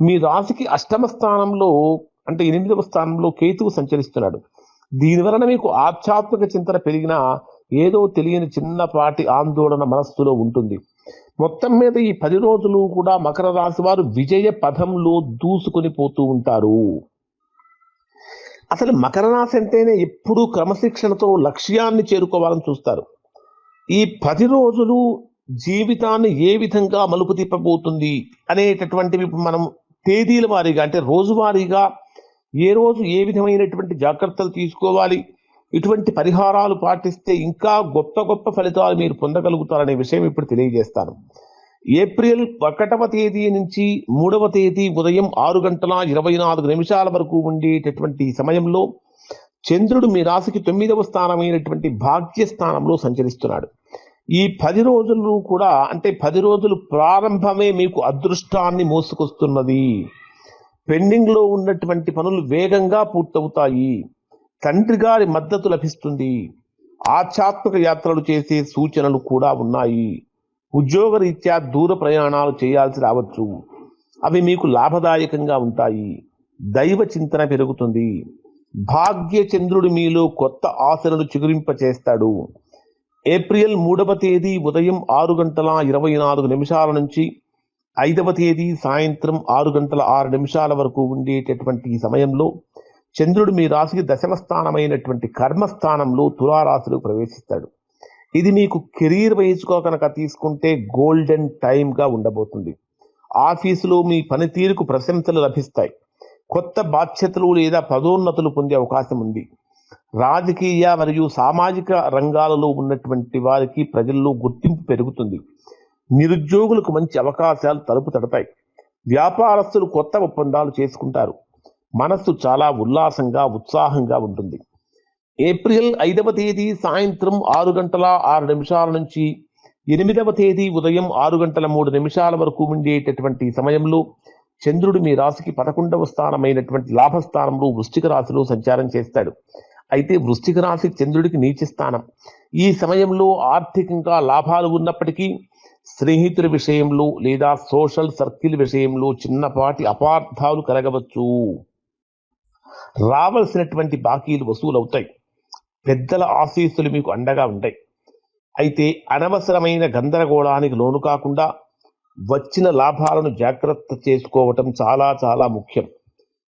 మీ రాశికి అష్టమ స్థానంలో అంటే 8వ స్థానంలో కేతువు సంచరిస్తున్నాడు. దీని వలన మీకు ఆధ్యాత్మిక చింతన పెరిగినా ఏదో తెలియని చిన్నపాటి ఆందోళన మనస్సులో ఉంటుంది. మొత్తం మీద ఈ 10 రోజులు కూడా మకర రాశి వారు విజయ పథంలో దూసుకొని పోతూ ఉంటారు. అసలు మకర రాశి అంటేనే ఎప్పుడూ క్రమశిక్షణతో లక్ష్యాన్ని చేరుకోవాలని చూస్తారు. ఈ 10 రోజులు జీవితాన్ని ఏ విధంగా మలుపు తిప్పబోతుంది అనేటటువంటివి మనం తేదీల వారీగా అంటే రోజువారీగా ఏ రోజు ఏ విధమైనటువంటి జాగ్రత్తలు తీసుకోవాలి, ఇటువంటి పరిహారాలు పాటిస్తే ఇంకా గొప్ప గొప్ప ఫలితాలు మీరు పొందగలుగుతారనే విషయం ఇప్పుడు తెలియజేస్తాను. ఏప్రిల్ 1వ తేదీ నుంచి 3వ తేదీ ఉదయం 6:24 వరకు ఉండేటటువంటి సమయంలో చంద్రుడు మీ రాశికి 9వ స్థానమైనటువంటి భాగ్యస్థానంలో సంచరిస్తున్నాడు. ఈ 10 రోజులు కూడా అంటే 10 రోజులు ప్రారంభమే మీకు అదృష్టాన్ని మోసుకొస్తున్నది. పెండింగ్లో ఉన్నటువంటి పనులు వేగంగా పూర్తవుతాయి. తండ్రి గారి మద్దతు లభిస్తుంది. ఆధ్యాత్మిక యాత్రలు చేసే సూచనలు కూడా ఉన్నాయి. ఉద్యోగరీత్యా దూర ప్రయాణాలు చేయాల్సి రావచ్చు. అవి మీకు లాభదాయకంగా ఉంటాయి. దైవ చింతన పెరుగుతుంది. భాగ్య చంద్రుడు మీలో కొత్త ఆశలను చిగురింపచేస్తాడు. ఏప్రిల్ 3వ తేదీ ఉదయం 6:24 నుంచి 5వ తేదీ సాయంత్రం 6:06 వరకు ఉండేటటువంటి ఈ సమయంలో చంద్రుడు మీ రాశికి 10వ స్థానమైనటువంటి కర్మస్థానంలో తులారాశిలో ప్రవేశిస్తాడు. ఇది మీకు కెరీర్ వైజ్గా కనుక తీసుకుంటే గోల్డెన్ టైమ్గా ఉండబోతుంది. ఆఫీసులో మీ పనితీరుకు ప్రశంసలు లభిస్తాయి. కొత్త బాధ్యతలు లేదా పదోన్నతులు పొందే అవకాశం ఉంది. రాజకీయ మరియు సామాజిక రంగాలలో ఉన్నటువంటి వారికి ప్రజల్లో గుర్తింపు పెరుగుతుంది. నిరుద్యోగులకు మంచి అవకాశాలు తలుపు తడతాయి. వ్యాపారస్తులు కొత్త ఒప్పందాలు చేసుకుంటారు. మనస్సు చాలా ఉల్లాసంగా ఉత్సాహంగా ఉంటుంది. ఏప్రిల్ 5వ తేదీ సాయంత్రం 6:06 నుంచి 8వ తేదీ ఉదయం 6:03 వరకు ఉండేటటువంటి సమయంలో చంద్రుడు మీ రాశికి 11వ స్థానమైనటువంటి లాభస్థానంలో వృశ్చిక రాశిలో సంచారం చేస్తాడు. అయితే వృశ్చిక రాశి చంద్రుడికి నీచ స్థానం. ఈ సమయంలో ఆర్థికంగా లాభాలు ఉన్నప్పటికీ స్నేహితుల విషయంలో లేదా సోషల్ సర్కిల్ విషయంలో చిన్నపాటి అపార్థాలు కలగవచ్చు. రావాల్సినటువంటి బాకీలు వసూలవుతాయి. పెద్దల ఆశీస్సులు మీకు అండగా ఉంటాయి. అయితే అనవసరమైన గందరగోళానికి లోను కాకుండా వచ్చిన లాభాలను జాగ్రత్త చేసుకోవటం చాలా చాలా ముఖ్యం.